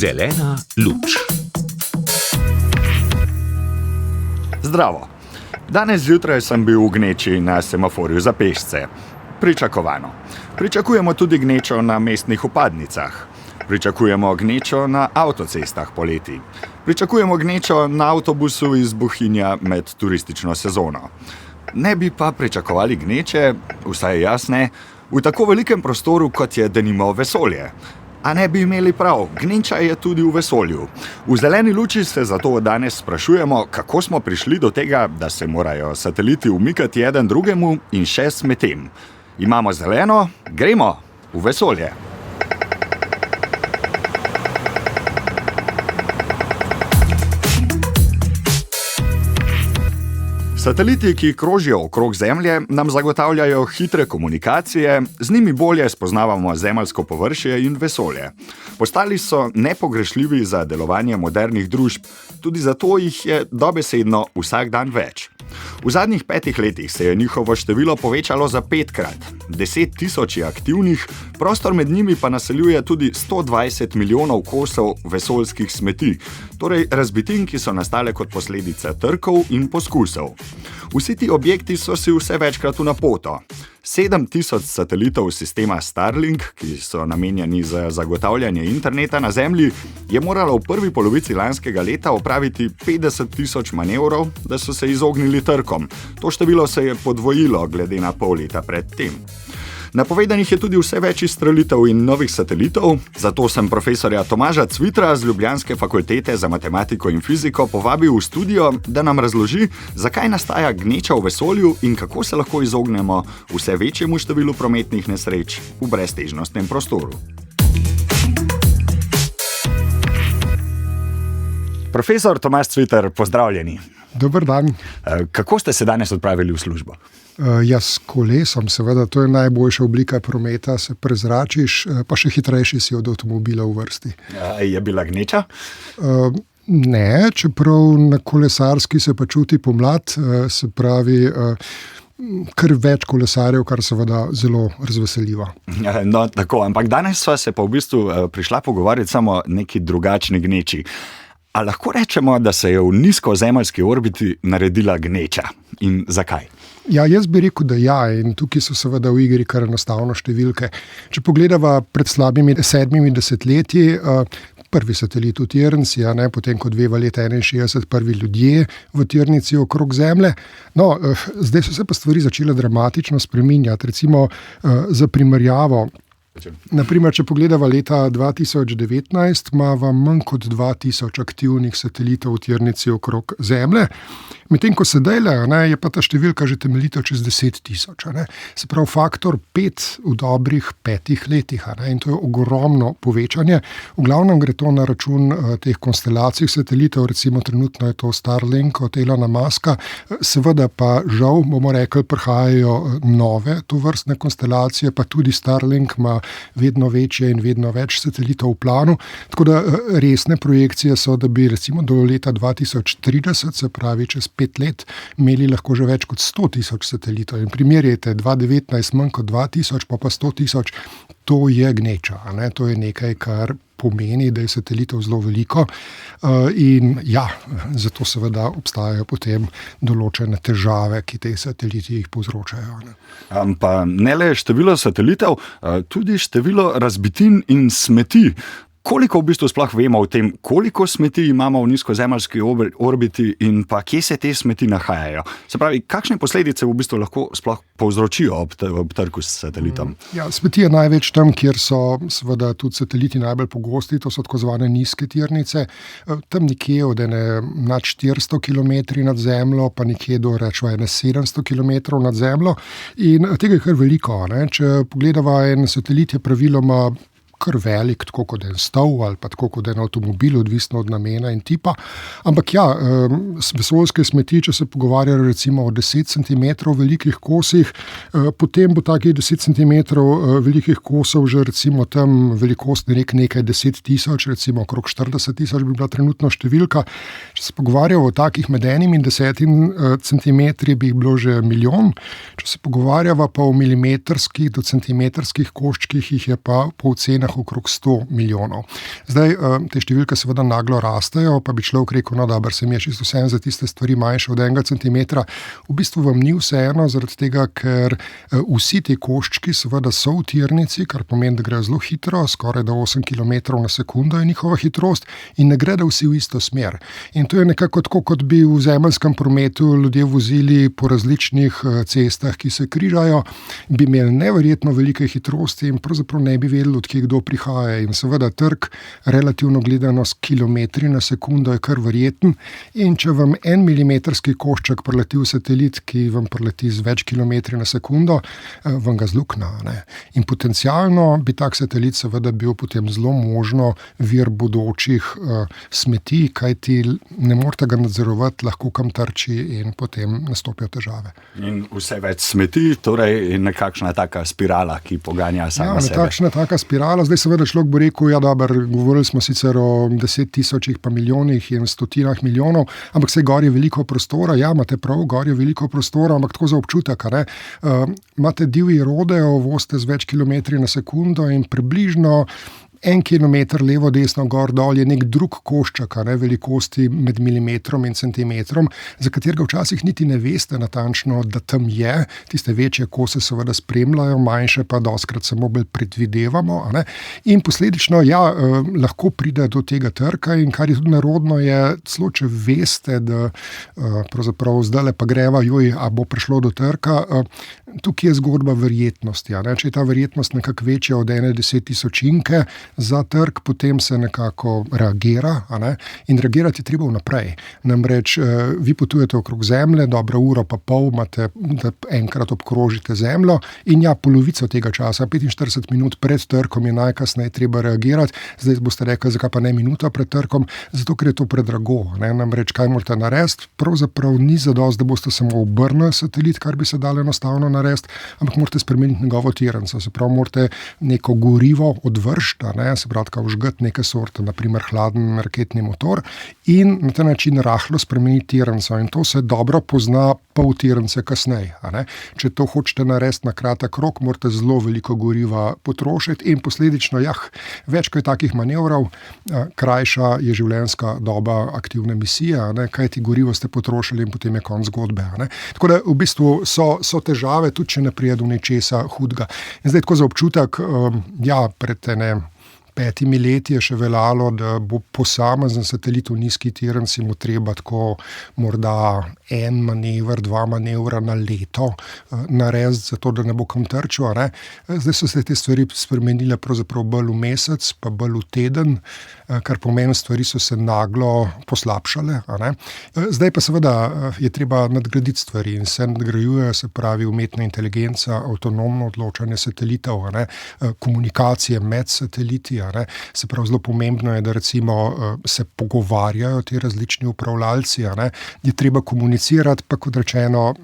Zelena luč. Zdravo. Danes zjutraj sem bil v gneči na semaforju za pešce. Pričakovano. Pričakujemo tudi gnečo na mestnih vpadnicah. Pričakujemo gnečo na avtocestah poleti. Pričakujemo gnečo na avtobusu iz Bohinja med turistično sezono. Ne bi pa pričakovali gneče, vsaj jaz ne, v tako velikem prostoru, kot je denimo vesolje. A ne bi imeli prav, gneča je tudi v vesolju. V zeleni luči se zato danes sprašujemo, kako smo prišli do tega, da se morajo sateliti umikati eden drugemu in še s medtem. Imamo zeleno, gremo v vesolje. Sateliti, ki krožijo okrog Zemlje, nam zagotavljajo hitre komunikacije, z njimi bolje spoznavamo zemeljsko površje in vesolje. Postali so nepogrešljivi za delovanje modernih družb, tudi zato jih je dobesedno vsak dan več. V zadnjih 5 letih se je njihovo število povečalo za 5-krat. 10 tisoč je aktivnih, prostor med njimi pa naseljuje tudi 120 milijonov kosov vesoljskih smeti, torej razbitin, ki so nastale kot posledica trkov in poskusov. Vsi ti objekti so si vse večkrat v napoto. 7 tisoč satelitov sistema Starlink, ki so namenjeni za zagotavljanje interneta na Zemlji, je moralo v prvi polovici lanskega leta opraviti 50 tisoč manevrov, da so se izognili trkom. To število se je podvojilo glede na pol leta pred tem. Napovedanih je tudi vse več izstrelitev in novih satelitov, zato sem profesorja Tomaža Cvitra z Ljubljanske fakultete za matematiko in fiziko povabil v studio, da nam razloži, zakaj nastaja gneča v vesolju in kako se lahko izognemo vse večjemu številu prometnih nesreč v breztežnostnem prostoru. Profesor Tomaž Cviter, pozdravljeni. Dober dan. Kako ste se danes odpravili v službo? Jaz s kolesom, seveda, to je najboljša oblika prometa, se prezračiš, pa še hitrejši si od avtomobila v vrsti. Je bila gneča? Ne, čeprav na kolesarski se pa čuti pomlad, se pravi, kar več kolesarjev, kar seveda zelo razveseljivo. No, tako, ampak danes sva se pa v bistvu prišla pogovarjati samo o neki drugačni gneči. A lahko rečemo, da se je v nizkozemeljski orbiti naredila gneča? In zakaj? Ja, jaz bi rekel, da ja, in tukaj so seveda v igri kar enostavno številke. Če pogledava pred slabimi 7 desetletji, prvi satelit v tirnici, potem kot veva leta 61 prvi ljudje v tirnici okrog Zemlje. No, zdaj so se pa stvari začele dramatično spreminjati. Recimo za primerjavo, naprimer, če pogledava leta 2019, imava manj kot 2000 aktivnih satelitov v tirnici okrog Zemlje, medtem ko sedajle je pa ta številka že temeljito čez 10 tisoč. Se pravi faktor 5 v dobrih 5 letih. In to je ogromno povečanje. V glavnem gre to na račun teh konstelacij satelitov, recimo trenutno je to Starlink od Elona Muska, seveda pa žal, bomo rekli, prihajajo nove tovrstne konstelacije, pa tudi Starlink ima vedno večje in vedno več satelitov v planu, tako da resne projekcije so, da bi recimo do leta 2030, se pravi čez 5 let, imeli lahko že več kot 100 tisoč satelitov. In primerjajte, 2019 manj kot 2000, pa 100 tisoč, to je gneča. To je nekaj, kar pomeni, da je satelitov zelo veliko in ja, zato seveda obstajajo potem določene težave, ki te sateliti jih povzročajo. Pa ne le število satelitov, tudi število razbitin in smeti. Koliko v bistvu sploh vemo o tem, koliko smeti imamo v nizkozemeljski orbiti in pa kje se te smeti nahajajo? Se pravi, kakšne posledice v bistvu lahko sploh povzročijo ob trku s satelitom? Ja, smeti je največ tam, kjer so seveda tudi sateliti najbolj pogosti, to so tako zvane nizke tirnice, tam nekje od nad 400 km nad Zemljo, pa nekje do 700 km nad Zemljo in tega je kar veliko. Če pogledava, en satelit je praviloma kar velik, tako kot en stol ali pa tako kot en avtomobil, odvisno od namena in tipa. Ampak ja, vesoljske smeti, če se pogovarjajo recimo o 10 cm velikih kosih, potem bo takih 10 cm velikih kosov že recimo tam velikostni nekaj 10 tisoč, recimo okrog 40 tisoč bi bila trenutno številka. Če se pogovarjajo o takih med 1 in 10 centimetri, bi jih bilo že milijon. Če se pogovarjava pa o milimetrskih do centimetrskih koščkih, jih je pa po ocenah Kitajčanih okrog 100 milijonov. Zdaj, te številke seveda naglo rastejo, pa bi človek rekel, no dobro, se mi je čisto vseeno za tiste stvari manjše od 1 centimetra. V bistvu vam ni vseeno, zaradi tega, ker vsi te koščki seveda so v tirnici, kar pomeni, da grejo zelo hitro, skoraj do 8 km na sekundo je njihova hitrost in ne gredo vsi v isto smer. In to je nekako tako, kot bi v zemeljskem prometu ljudje vozili po različnih cestah, ki se križajo, bi imeli neverjetno velike hitrosti in pravzaprav ne bi vedeli, od kje kdo prihaja. In seveda trk, relativno gledano s kilometri na sekundo, je kar verjeten. In če vam 1 milimetrski košček preleti v satelit, ki vam preleti z več kilometri na sekundo, vam ga zlukna. In potencialno bi tak satelit seveda bil potem zelo možno vir bodočih smeti, kajti ne morete ga nadzorovati, lahko kam trči in potem nastopijo težave. In vse več smeti, torej nekakšna taka spirala, ki poganja sama sebe. Ja, nekakšna taka spirala. Zdaj seveda človek bo rekel, ja dobro, govorili smo sicer o 10 tisočih pa milijonih in stotinah milijonov, ampak se gor je veliko prostora, ja, imate prav, gor je veliko prostora, ampak tako za občutek, imate divji rodeo, vozite z več kilometri na sekundo in približno 1 kilometer levo, desno, gor, dol je nek drug košček, velikosti med milimetrom in centimetrom, za katerega včasih niti ne veste natančno, da tam je. Tiste večje kose seveda spremljajo, manjše pa dostikrat samo bolj predvidevamo. In posledično, lahko pride do tega trka in kar je tudi narodno je, celo če veste, da pravzaprav zdajle pa greva, a bo prišlo do trka, tukaj je zgodba verjetnosti. Če je ta verjetnost nekako večja od 1 desetinke za trk, potem se nekako reagira, in reagirati je treba vnaprej. Namreč vi potujete okrog Zemlje, dobro uro pa pol imate, da enkrat obkrožite Zemljo in polovico tega časa, 45 minut pred trkom je najkasneje treba reagirati. Zdaj boste rekli, zakaj pa ne minuta pred trkom, zato ker je to predrago. Namreč, kaj morate narediti? Pravzaprav ni zadosti, da boste samo obrnili satelit, kar bi se dalo enostavno narediti, ampak morate spremeniti njegovo tirnico, se pravi, morate neko gorivo odvršiti, se pravi, vžgati neke sorte, naprimer hladen raketni motor in na ta način rahlo spremeniti tirnico. In to se dobro pozna pol tirnice kasneje. Če to hočete narediti na kratek rok, morate zelo veliko goriva potrošiti in posledično, več kot je takih manevrov, krajša je življenjska doba aktivne misije, kajti gorivo ste potrošili in potem je konec zgodbe. Tako da v bistvu so težave, tudi če ne pride do nečesa hudega. In zdaj tako za občutek, pred 5 leti je še veljalo, da bo posamezen satelit v nizki tirnici mu treba tako morda 1 manever, 2 manevra na leto narediti, zato da ne bo kam trčil. Zdaj so se te stvari spremenile pravzaprav bolj v mesec, pa bolj v teden, kar pomeni, stvari so se naglo poslabšale. Zdaj pa seveda je treba nadgraditi stvari in se nadgrajujejo, se pravi umetna inteligenca, avtonomno odločanje satelitov, komunikacije med sateliti. Se pravi, zelo pomembno je, da recimo se pogovarjajo ti različni upravljalci, je treba komunicirati, pa kot rečeno,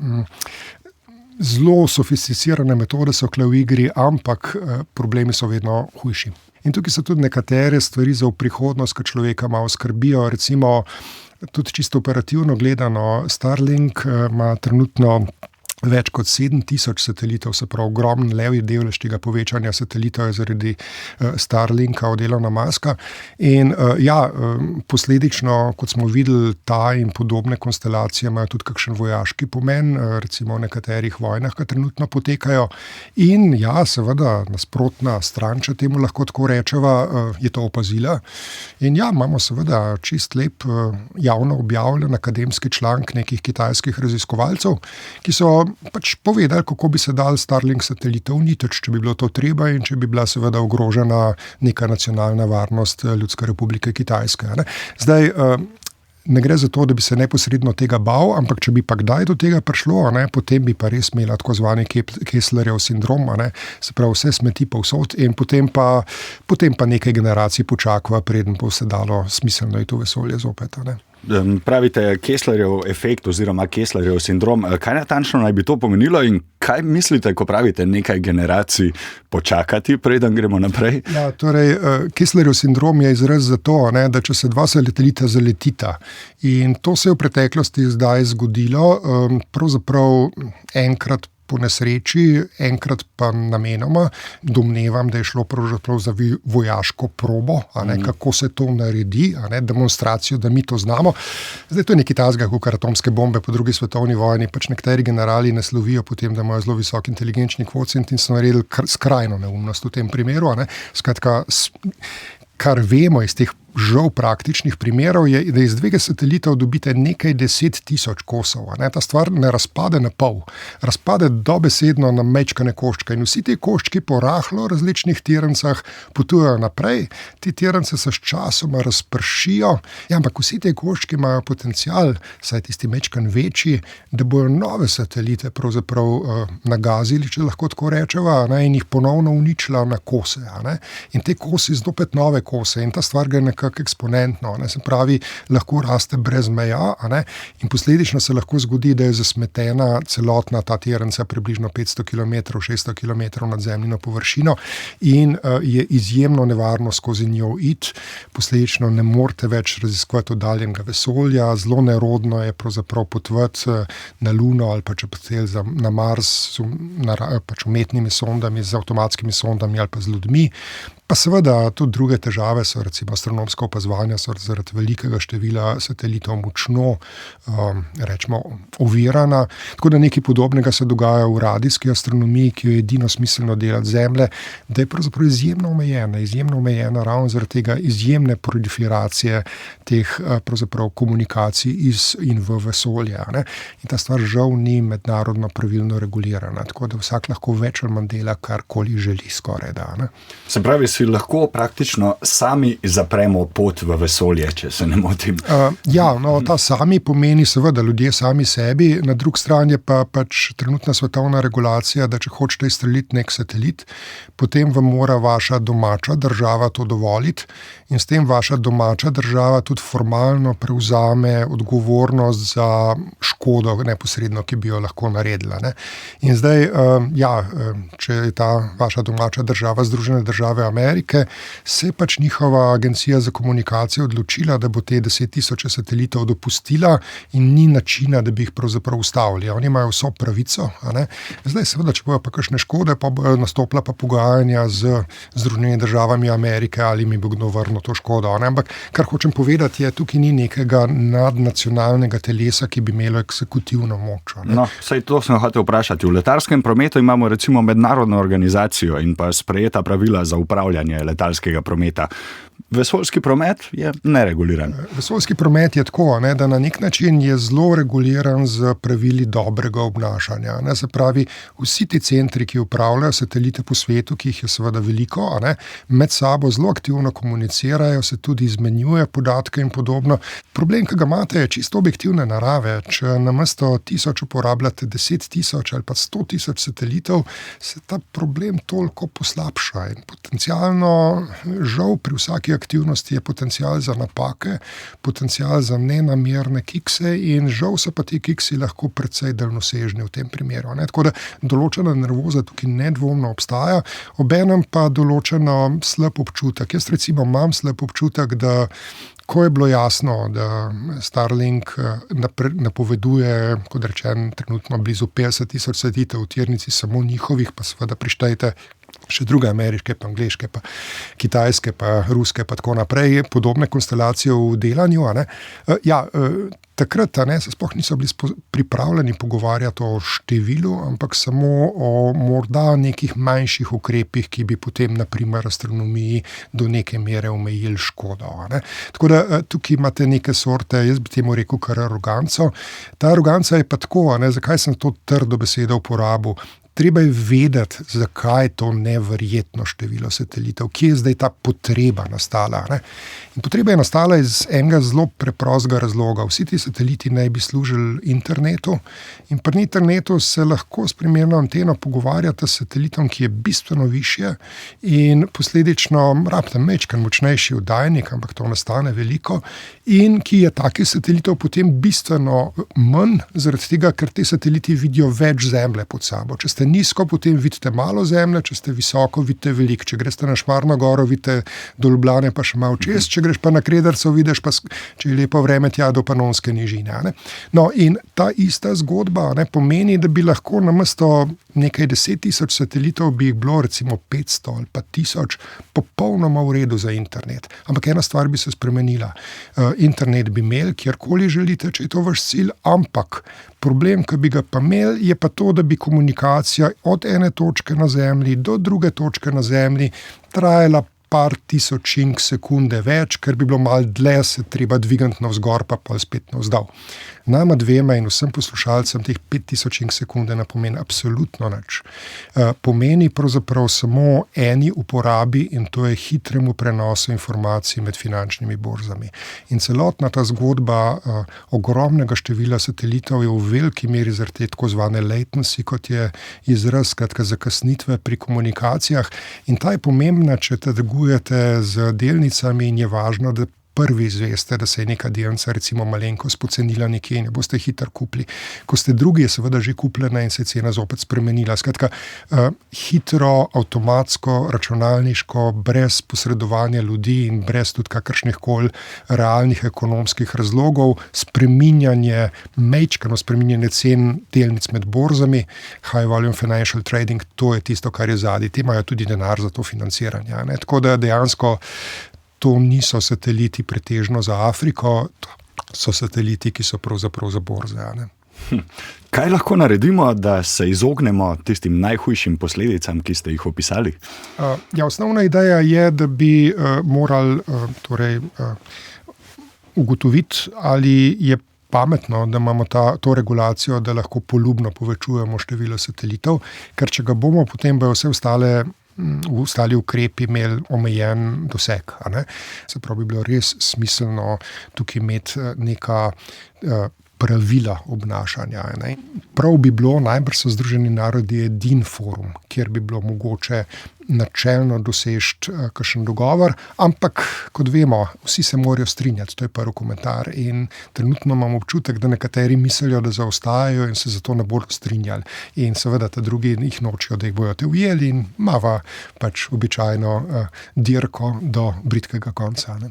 zelo sofisticirane metode so v igri, ampak problemi so vedno hujši. In tukaj so tudi nekatere stvari za v prihodnost, ki človeka malo skrbijo, recimo tudi čisto operativno gledano, Starlink ima trenutno več kot 7000 satelitov, se pravi ogromen levji delež tega povečanja satelitov je zaradi Starlinka od Elona Muska. In posledično, kot smo videli, ta in podobne konstelacije imajo tudi kakšen vojaški pomen, recimo v nekaterih vojnah, ki trenutno potekajo. In seveda nasprotna stran, če temu lahko tako rečeva, je to opazila. In imamo seveda čist lep javno objavljen akademski članek nekih kitajskih raziskovalcev, ki so povedali, kako bi se dal Starlink satelite uničiti, če bi bilo to treba in če bi bila seveda ogrožena neka nacionalna varnost Ljudske republike Kitajske. Zdaj, ne gre za to, da bi se neposredno tega bal, ampak če bi pa kdaj do tega prišlo, potem bi pa res imela tako zvani Kesslerjev sindrom, se pravi vse smeti povsod in potem pa nekaj generacij počakava, preden bo se dalo smiselno iti v vesolje zopet. Pravite Kesslerjev efekt oziroma Kesslerjev sindrom. Kaj natančno naj bi to pomenilo in kaj mislite, ko pravite nekaj generacij počakati, preden gremo naprej? Torej, Kesslerjev sindrom je izraz za to, da če se 2 satelita zaletita in to se je v preteklosti zdaj zgodilo, pravzaprav enkrat po nesreči, enkrat pa namenoma. Domnevam, da je šlo pravzaprav za vojaško probo, kako se to naredi, demonstracijo, da mi to znamo. Zdaj to je nekaj tazga, kot atomske bombe po drugi svetovni vojni, pač nekateri generali ne slovijo potem, da imajo zelo visok inteligenčni kvocient in so naredili skrajno neumnost v tem primeru. Skratka, kar vemo iz teh žal praktičnih primerov je, da iz dveh satelitov dobite nekaj 10,000 kosov. Ta stvar ne razpade na pol, razpade dobesedno na mečkane koščke in vsi ti koščki po rahlo različnih tirancah potujejo naprej, ti tirance se s časoma razpršijo, ampak vsi ti koščki imajo potencial, saj tisti mečkan večji, da bojo nove satelite pravzaprav nagazili, če lahko tako rečeva, in jih ponovno uničila na kose. In te kosi zopet nove kose in ta stvar ga nekako eksponentno, se pravi, lahko raste brez meja, in posledično se lahko zgodi, da je zasmetena celotna ta tiranca približno 500 km, 600 km nad zemljino površino in je izjemno nevarno skozi njo iti, posledično ne morete več raziskovati oddaljenega vesolja, zelo nerodno je pravzaprav potovati na Luno ali pa če pa na Mars pač umetnimi sondami, z avtomatskimi sondami ali pa z ljudmi. Pa seveda tudi druge težave so, recimo astronomska opazovanja so zaradi velikega števila satelitov močno, rečemo, ovirana. Tako da nekaj podobnega se dogaja v radijski astronomiji, ki je edino smiselno delati Zemlje, da je pravzaprav izjemno omejena ravno zaradi tega izjemne proliferacije teh pravzaprav komunikacij iz in v vesolje. In ta stvar žal ni mednarodno pravilno regulirana, tako da vsak lahko več ali manj dela, karkoli želi skoraj da. Se pravi, si lahko praktično sami zapremo pot v vesolje, če se ne motim. Ta sami pomeni seveda ljudje sami sebi, na drugi strani je pa pač trenutna svetovna regulacija, da če hočete izstreliti nek satelit, potem vam mora vaša domača država to dovoliti in s tem vaša domača država tudi formalno prevzame odgovornost za škodo neposredno, ki bi jo lahko naredila. In zdaj, če je ta vaša domača država Združene države Amerike, se je pač njihova agencija za komunikacijo odločila, da bo te 10,000 satelitov dopustila in ni načina, da bi jih pravzaprav ustavili. Oni imajo vso pravico. Zdaj seveda, če bojo pa kakšne škode, pa bojo nastopila pa pogajanja z Združenimi državami Amerike, ali mi bo kdo vrnil to škodo. Ampak kar hočem povedati je, tukaj ni nekega nadnacionalnega telesa, ki bi imelo eksekutivno moč. Saj to sem hotel vprašati. V letalskem prometu imamo recimo mednarodno organizacijo in pa sprejeta pravila za upravljanje letalskega prometa. Vesoljski promet je nereguliran. Vesoljski promet je tako, da na nek način je zelo reguliran z pravili dobrega obnašanja. Se pravi, vsi ti centri, ki upravljajo satelite po svetu, ki jih je seveda veliko, med sabo zelo aktivno komunicirajo, se tudi izmenjuje podatke in podobno. Problem, ki ga imate, je čisto objektivne narave. Če namesto 1000 uporabljate 10,000 ali pa 100,000 satelitov, se ta problem toliko poslabša in potencialno žal pri vsaki aktivnosti je potencial za napake, potencial za nenamerne kikse in žal so pa ti kiksi lahko precej daljnosežni v tem primeru. Tako da določena nervoza tukaj nedvomno obstaja, obenem pa določeno slab občutek. Jaz recimo imam slab občutek, da ko je bilo jasno, da Starlink napoveduje, kot rečem, trenutno blizu 50,000 satelitov v tirnici, samo njihovih, pa seveda prištejte še druge ameriške, pa angleške, pa kitajske, pa ruske, pa tako naprej, podobne konstelacije v delanju. Takrat se sploh niso bili pripravljeni pogovarjati o številu, ampak samo o morda nekih manjših ukrepih, ki bi potem, naprimer, astronomiji do neke mere omejili škodo. Tako da tukaj imate neke sorte, jaz bi temu rekel kar aroganco. Ta aroganca je pa tako, zakaj sem to trdo besedo uporabil. Treba je vedeti, zakaj je to neverjetno število satelitov, kje je zdaj ta potreba nastala. In potreba je nastala iz enega zelo preprostega razloga. Vsi ti sateliti naj bi služili internetu in pri internetu se lahko s primerno anteno pogovarjate s satelitom, ki je bistveno višje in posledično rabite majčken močnejši oddajnik, ampak to nastane veliko, in ki je takih satelitov potem bistveno manj, zaradi tega, ker ti sateliti vidijo več Zemlje pod sabo. Če ste nizko, potem vidite malo zemlje, če ste visoko, vidite veliko. Če greste na Šmarno goro, vidite do Ljubljane pa še malo čez, če greš pa na Krederco, vidiš pa, če je lepo vreme, tja do Panonske nižine. Ne? No, in ta ista zgodba pomeni, da bi lahko namesto nekaj 10,000 satelitov bi jih bilo recimo 500 ali pa 1000 popolnoma v redu za internet. Ampak ena stvar bi se spremenila. Internet bi imeli, kjerkoli želite, če je to vaš cilj, ampak problem, ki bi ga pa imeli, je pa to, da bi komunikacija od ene točke na Zemlji do druge točke na Zemlji trajala par tisočink sekunde več, ker bi bilo malo dlje se treba dvigati navzgor, pa pol spet navzdol. Nama dvema in vsem poslušalcem teh 5000 sekunde ne pomeni absolutno nič. Pomeni pravzaprav samo eni uporabi in to je hitremu prenosu informacij med finančnimi borzami. In celotna ta zgodba ogromnega števila satelitov je v veliki meri zaradi tako zvane latency, kot je izraz, skratka zakasnitve pri komunikacijah. In ta je pomembna, če trgujete z delnicami in je važno, da prvi izveste, da se je neka delnica recimo malenkost pocenila nekje in jo boste hitro kupili. Ko ste drugi, je seveda že kupljena in se je cena zopet spremenila. Skratka, hitro, avtomatsko, računalniško, brez posredovanja ljudi in brez tudi kakršnihkoli realnih ekonomskih razlogov, mejčkano spreminjanje cen delnic med borzami, high volume financial trading, to je tisto, kar je zadaj. Ti imajo tudi denar za to financiranje. Ne? Tako da dejansko to niso sateliti pretežno za Afriko, so sateliti, ki so pravzaprav za borze. Ne? Kaj lahko naredimo, da se izognemo tistim najhujšim posledicam, ki ste jih opisali? Osnovna ideja je, da bi morali ugotoviti, ali je pametno, da imamo to regulacijo, da lahko poljubno povečujemo število satelitov, ker če ga bomo, potem bojo vse ostali ukrepi imeli omejen doseg. Se pravi, bi bilo res smiselno tukaj imeti neka pravila obnašanja. Ne? Prav bi bilo, najbrž so Združeni narodi edin forum, kjer bi bilo mogoče načelno doseči kakšen dogovor, ampak, kot vemo, vsi se morajo strinjati, to je prvi komentar. In trenutno imam občutek, da nekateri mislijo, da zaostajajo in se zato ne bodo strinjali. In seveda ta drugi jih nočijo, da jih bojo te ujeli in mava pač običajno dirko do bridkega konca. Ne?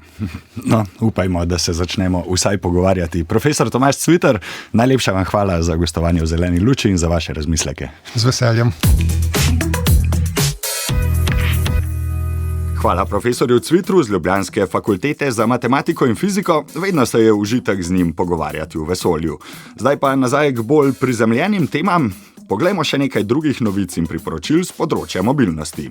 No, upajmo, da se začnemo vsaj pogovarjati. Profesor Tomaž Cviter, najlepša vam hvala za gostovanje v Zeleni luči in za vaše razmisleke. Z veseljem. Hvala profesorju Cvitru z Ljubljanske fakultete za matematiko in fiziko, vedno se je užitek z njim pogovarjati v vesolju. Zdaj pa nazaj k bolj prizemljenim temam. Poglejmo še nekaj drugih novic in priporočil z področja mobilnosti.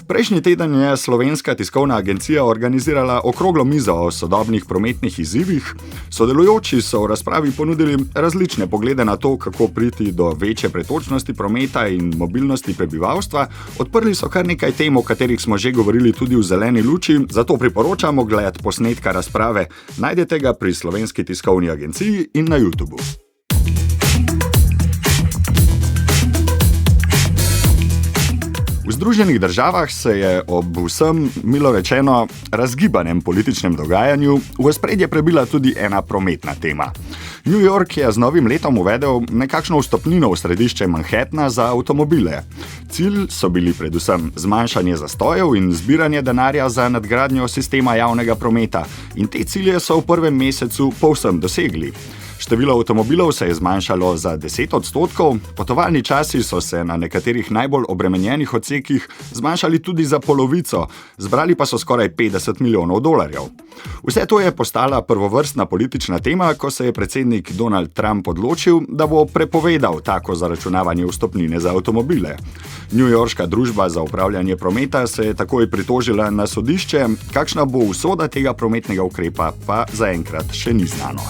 Prejšnji teden je Slovenska tiskovna agencija organizirala okroglo mizo o sodobnih prometnih izzivih. Sodelujoči so v razpravi ponudili različne poglede na to, kako priti do večje pretočnosti prometa in mobilnosti prebivalstva. Odprli so kar nekaj tem, o katerih smo že govorili tudi v Zeleni luči, zato priporočamo ogled posnetka razprave. Najdete ga pri Slovenski tiskovni agenciji in na YouTubu. V Združenih državah se je ob vsem, milo rečeno, razgibanem političnem dogajanju v ospredje prebila tudi ena prometna tema. New York je z novim letom uvedel nekakšno vstopnino v središče Manhattna za avtomobile. Cilj so bili predvsem zmanjšanje zastojev in zbiranje denarja za nadgradnjo sistema javnega prometa. In te cilje so v prvem mesecu povsem dosegli. Število avtomobilov se je zmanjšalo za 10%, potovalni časi so se na nekaterih najbolj obremenjenih odsekih zmanjšali tudi za polovico, zbrali pa so skoraj $50 milijonov. Vse to je postala prvovrstna politična tema, ko se je predsednik Donald Trump odločil, da bo prepovedal tako zaračunavanje vstopnine za avtomobile. Newyorška družba za upravljanje prometa se je takoj pritožila na sodišče, kakšna bo usoda tega prometnega ukrepa, pa zaenkrat še ni znano.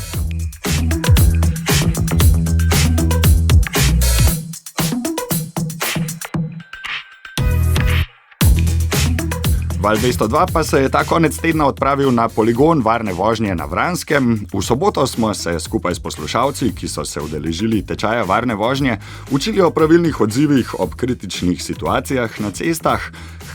Val 202 pa se je ta konec tedna odpravil na poligon varne vožnje na Vranskem. V soboto smo se skupaj s poslušalci, ki so se udeležili tečaja varne vožnje, učili o pravilnih odzivih ob kritičnih situacijah na cestah.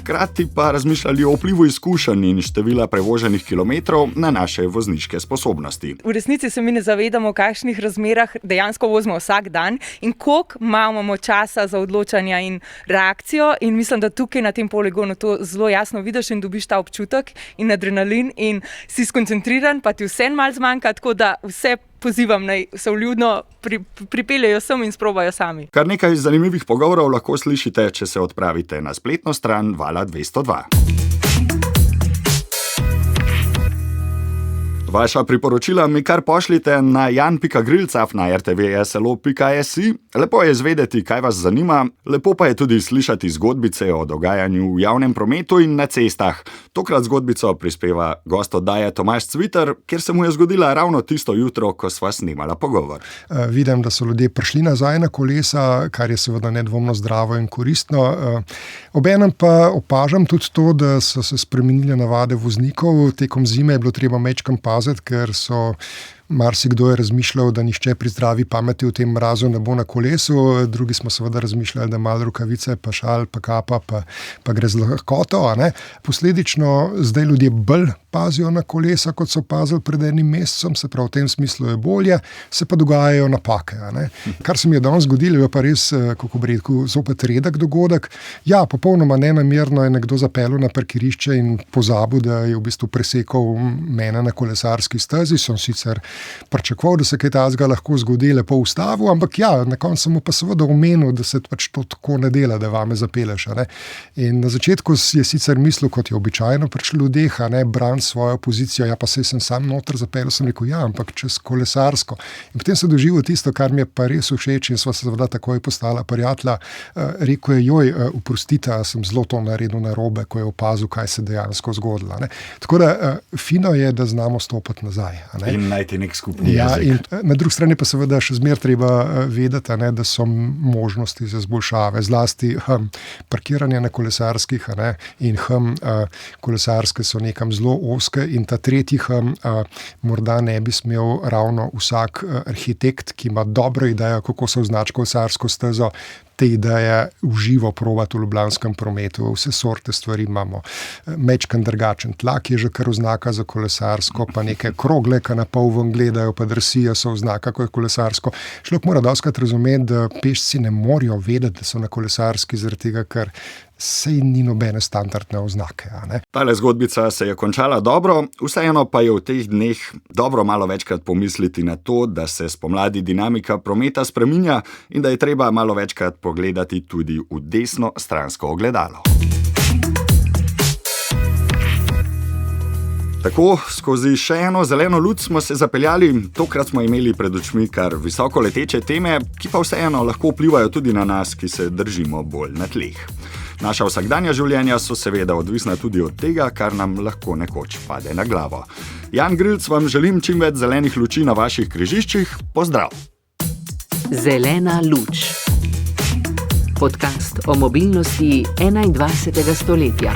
hkrati pa razmišljali o vplivu izkušenj in števila prevoženih kilometrov na naše vozniške sposobnosti. V resnici se mi ne zavedamo, v kakšnih razmerah dejansko vozimo vsak dan in koliko imamo časa za odločanje in reakcijo, in mislim, da tukaj na tem poligonu to zelo jasno vidiš in dobiš ta občutek in adrenalin in si skoncentriran, pa ti vse malo zmanjka, tako da vse pozivam, naj se vljudno pripeljejo sem in sprobajo sami. Kar nekaj zanimivih pogovorov lahko slišite, če se odpravite na spletno stran Vala 202. Vaša priporočila mi kar pošljite na jan.grilcaf@rtv.slo.si. Lepo je izvedeti, kaj vas zanima, lepo pa je tudi slišati zgodbice o dogajanju v javnem prometu in na cestah. Tokrat zgodbico prispeva gost oddaje Tomaž Cviter, kjer se mu je zgodila ravno tisto jutro, ko sva snemala pogovor. Vidim, da so ljudje prišli nazaj na kolesa, kar je seveda nedvomno zdravo in koristno. Obenem pa opažam tudi to, da so se spremenile navade voznikov. Tekom zime je bilo treba mečkam paziti, ker so marsikdo je razmišljal, da nihče pri zdravi pameti v tem mrazu ne bo na kolesu, drugi smo seveda razmišljali, da malo rokavice, pa šal, pa kapa, pa gre z lahkoto. Posledično zdaj ljudje bolj pazijo na kolesa, kot so pazili pred enim mesecem, se pravi v tem smislu je bolje, se pa dogajajo napake. Kar se mi je danes zgodilo, je pa res, kako bi rekel, zopet redek dogodek. Ja, popolnoma nenamerno je nekdo zapeljal na parkirišče in pozabil, da je v bistvu presekal mene na kolesarski stezi. Sem sicer pričakoval, da se kaj takega lahko zgodi, lepo ustavil, ampak ja, na koncu sem mu pa seveda omenil, da se pač to tako ne dela, da vame zapelješ. In na začetku je sicer mislil, kot je običajno pri ljudeh, bran svojo pozicijo, ja pa saj sem sam noter zapeljal, sem rekel, ja, ampak čez kolesarsko. In potem se doživel tisto, kar mi je pa res všeč in sva se seveda takoj postala prijatelja. Rekel je, joj, oprostite, sem zelo to naredil narobe, ko je opazil, kaj se dejansko zgodilo. Tako da fino je, da znamo stopiti nazaj. In najti nek skupni jezik. In na drugi strani pa seveda še zmeraj treba vedeti, da so možnosti za izboljšave, zlasti parkiranje na kolesarskih in kolesarske so nekam zelo ozke in ta tretji morda ne bi smel ravno vsak arhitekt, ki ima dobro idejo, kako se označi kolesarsko stezo, te ideje v živo probati v ljubljanskem prometu. Vse sorte stvari imamo. Mečkan drugačen tlak je že kar oznaka za kolesarsko, pa neke krogle, ki na pol ven gledajo, pa drsije so oznaka, ko je kolesarsko. Človek mora dostikrat razumeti, da pešci ne morajo vedeti, da so na kolesarski, zaradi tega, ker sej ni nobene standardne oznake. Tale zgodbica se je končala dobro, vseeno pa je v teh dneh dobro malo večkrat pomisliti na to, da se spomladi dinamika prometa spreminja in da je treba malo večkrat pogledati tudi v desno stransko ogledalo. Tako, skozi še eno zeleno luč smo se zapeljali, tokrat smo imeli pred očmi kar visoko leteče teme, ki pa vseeno lahko vplivajo tudi na nas, ki se držimo bolj na tleh. Naša vsakdanja življenja so seveda odvisna tudi od tega, kar nam lahko nekoč pade na glavo. Jan Grilc, vam želim čim več zelenih luči na vaših križiščih. Pozdrav! Zelena luč. Podcast o mobilnosti 21. stoletja.